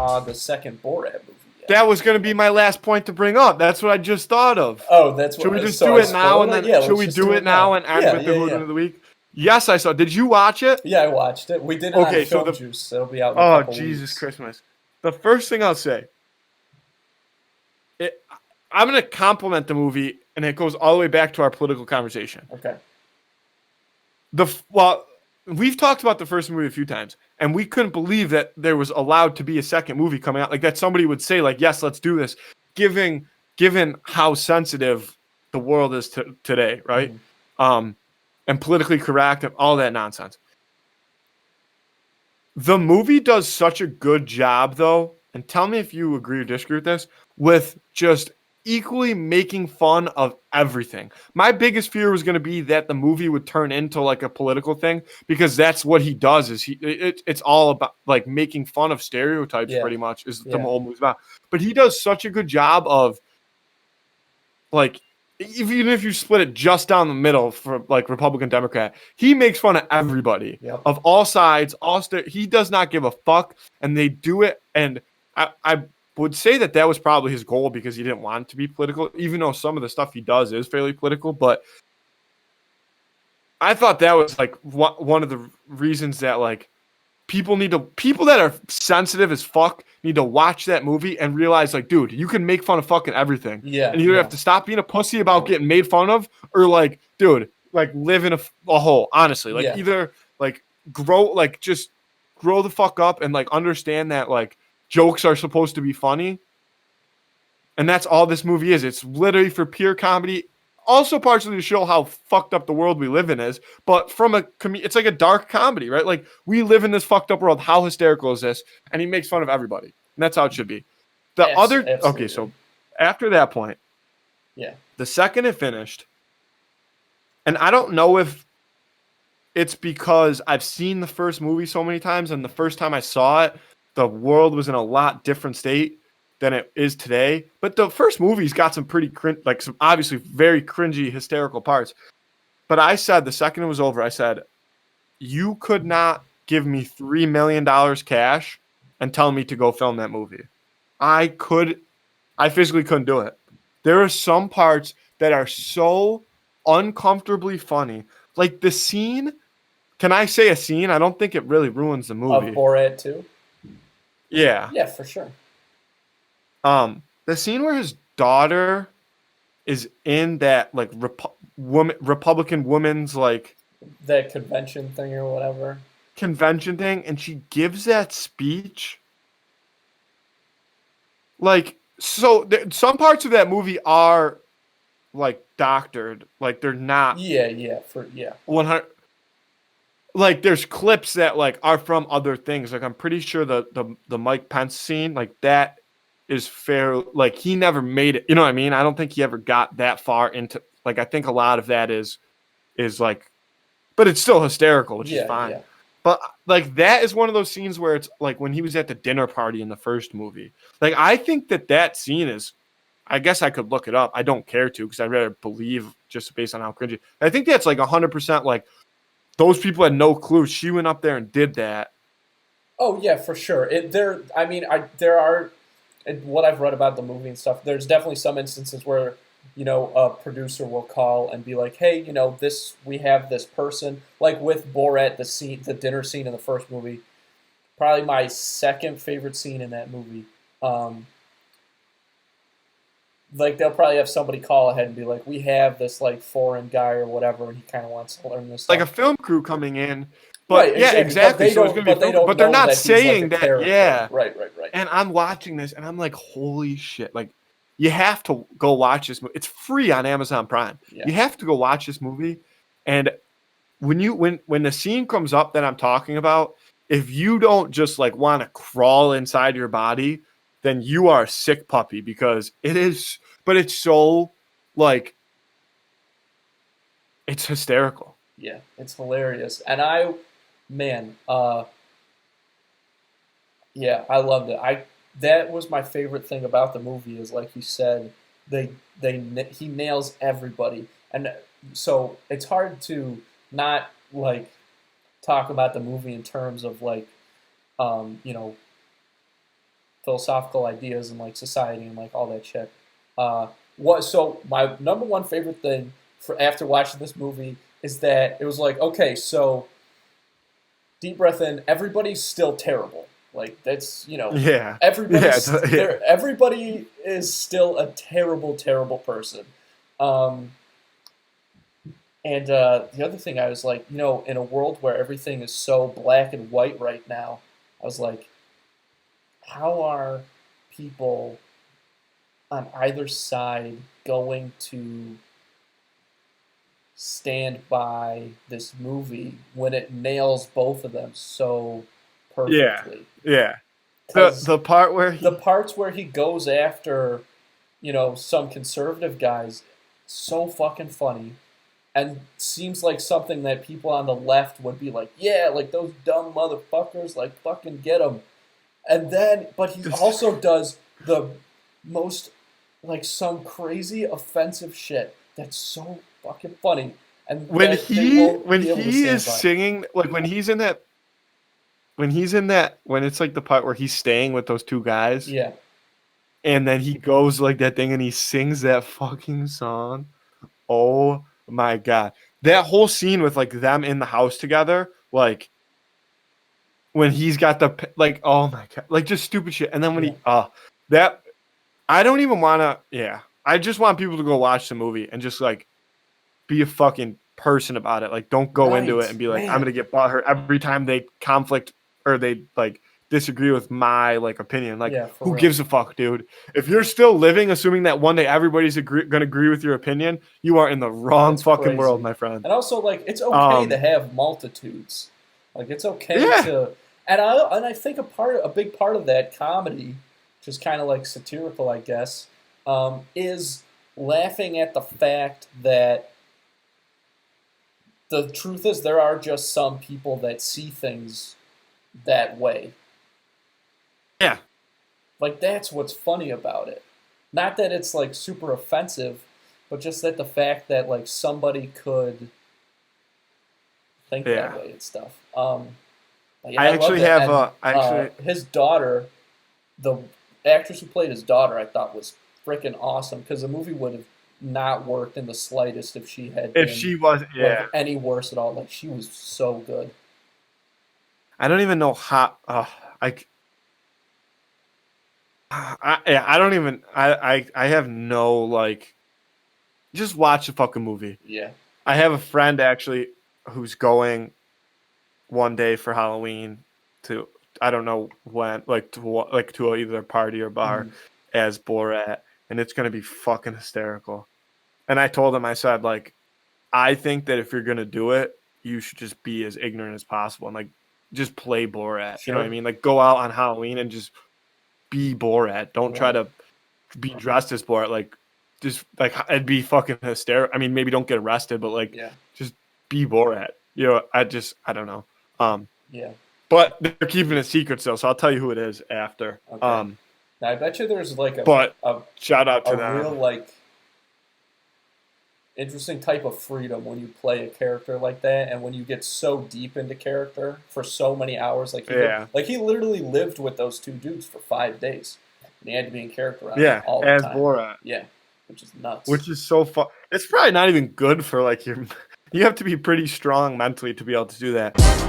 saw the second Borat movie yet. That was going to be my last point to bring up. That's what I just thought of. Oh, that's Should what. we just So do I it now spoiled and it. then? Yeah, Should let's we just do it now and end Yeah, with the yeah, Hoodwin yeah. of the week? Yes, I saw. Did you watch it? Yeah, I watched it. We did it Okay, on so Film the Juice. It'll be out in a oh couple Jesus weeks. Christmas. The first thing I'll say, it, I'm going to compliment the movie, and it goes all the way back to our political conversation. Okay. Well, we've talked about the first movie a few times, and we couldn't believe that there was allowed to be a second movie coming out. Like that somebody would say, like, yes, let's do this, given how sensitive the world is today, right? Mm-hmm. And politically correct and all that nonsense. The movie does such a good job, though, and tell me if you agree or disagree with this, with just equally making fun of everything. My biggest fear was going to be that the movie would turn into like a political thing, because that's what he does. Is it's all about like making fun of stereotypes. Yeah. Pretty much is the Yeah. whole movie's about. But he does such a good job of like, even if you split it just down the middle for like Republican Democrat, he makes fun of everybody. Yep. Of all sides. He does not give a fuck, and they do it. And I would say that was probably his goal, because he didn't want it to be political, even though some of the stuff he does is fairly political. But I thought that was like one of the reasons that like people that are sensitive as fuck need to watch that movie and realize, like, dude, you can make fun of fucking everything. Yeah. And you either have to stop being a pussy about getting made fun of, or like, dude, like live in a hole, honestly. Like either like just grow the fuck up and like understand that like jokes are supposed to be funny. And that's all this movie is. It's literally for pure comedy. Also partially to show how fucked up the world we live in is, but from it's like a dark comedy, right? Like, we live in this fucked up world. How hysterical is this? And he makes fun of everybody. And that's how it should be. Okay, so after that point, the second it finished, and I don't know if it's because I've seen the first movie so many times, and the first time I saw it, the world was in a lot different state than it is today. But the first movie's got some pretty some obviously very cringy, hysterical parts. But I said, the second it was over, I said, you could not give me $3 million cash and tell me to go film that movie. I physically couldn't do it. There are some parts that are so uncomfortably funny. Like the scene, can I say a scene? I don't think it really ruins the movie. Of Borat 2? Yeah. Yeah, for sure. The scene where his daughter is in that like Republican woman's like that convention thing or whatever convention thing, and she gives that speech. Like, so some parts of that movie are like doctored, like they're not. Yeah. 100. Like, there's clips that like are from other things. Like, I'm pretty sure the Mike Pence scene, like that is fair. Like, he never made it. You know what I mean? I don't think he ever got that far into. Like, I think a lot of that is like, but it's still hysterical, which is fine. Yeah. But like, that is one of those scenes where it's like when he was at the dinner party in the first movie. Like, I think that scene is. I guess I could look it up. I don't care to, because I'd rather believe just based on how cringy. I think that's like 100% like those people had no clue. She went up there and did that. Oh yeah, for sure. There are. And what I've read about the movie and stuff, there's definitely some instances where, a producer will call and be like, hey, we have this person, like with Borat, the dinner scene in the first movie, probably my second favorite scene in that movie. Like, they'll probably have somebody call ahead and be like, we have this like foreign guy or whatever, and he kind of wants to learn this stuff. Like a film crew coming in. But right, yeah, exactly. But they're not saying that. Character. Yeah. Right. And I'm watching this and I'm like, holy shit. Like, you have to go watch this movie. It's free on Amazon Prime. Yeah. You have to go watch this movie. And when the scene comes up that I'm talking about, if you don't just like want to crawl inside your body, then you are a sick puppy, because it's so like, it's hysterical. Yeah, it's hilarious. And yeah, I loved it. That was my favorite thing about the movie, is like you said, he nails everybody. And so it's hard to not like talk about the movie in terms of like, philosophical ideas and like society and like all that shit. What so my number one favorite thing for after watching this movie is that it was like, okay, so deep breath in, everybody's still terrible. Like that's Yeah. everybody's Yeah. there. Everybody is still a terrible, terrible person. Um, and the other thing I was like, in a world where everything is so black and white right now, I was like, how are people on either side going to stand by this movie when it nails both of them so Yeah. perfectly? Yeah. Because The part where the parts where he goes after, some conservative guys, so fucking funny, and seems like something that people on the left would be like, yeah, like those dumb motherfuckers, like fucking get them. And then, but he also does the most, like, some crazy offensive shit that's so fucking funny, and when that they he won't when be able to he stand is by. singing, like when it's like the part where he's staying with those two guys, Yeah, and then he goes like that thing and he sings that fucking song. Oh my god. That whole scene with like them in the house together, like when he's got like, oh my god, like just stupid shit. And then when yeah, that I don't even want to, yeah. I just want people to go watch the movie and just like be a fucking person about it. Like, don't go into it right, and be like, I'm man. gonna get butthurt every time they conflict or they like disagree with my like opinion. Like, Yeah, for who real. gives a fuck, dude? If you're still living, assuming that one day everybody's gonna agree with your opinion, you are in the wrong That's fucking world, crazy. my friend. And also, like, it's okay to Um, have multitudes. Like, it's okay yeah, to, and I think a big part of that comedy, which is kind of like satirical, I guess, is laughing at the fact that the truth is there are just some people that see things that way. yeah, Like, that's what's funny about it. Not that it's like super offensive, but just that the fact that like somebody could think that yeah. way and stuff. But yeah, I I loved actually it. have And I actually his daughter, the actress who played his daughter, I thought was freaking awesome because the movie would have not worked in the slightest if she had if been she was, like yeah. any worse at all. Like she was so good. I don't even know how. I yeah, I don't even. I have no like. Just watch the fucking movie. Yeah, I have a friend actually who's going one day for Halloween to I don't know when, like to either a party or bar hmm as Borat, and it's gonna be fucking hysterical. And I told him, I said like, I think that if you're gonna do it, you should just be as ignorant as possible and like just play Borat. You know what I sure, mean? Like go out on Halloween and just be Borat. Don't try right. to be dressed as Borat. Like, just like it'd be fucking hysterical. I mean, maybe don't get arrested, but like, Yeah, just be Borat. I don't know. Um, yeah. but they're keeping it secret still, so I'll tell you who it is after. Okay. Now I bet you there's like But a shout out a to real them. like interesting type of freedom when you play a character like that and when you get so deep into character for so many hours like he did. Yeah, Like he literally lived with those two dudes for 5 days and he had to be in character on them yeah, all the as time. Borat, Yeah, which is nuts. which is so fun. It's probably not even good for like your. You have to be pretty strong mentally to be able to do that.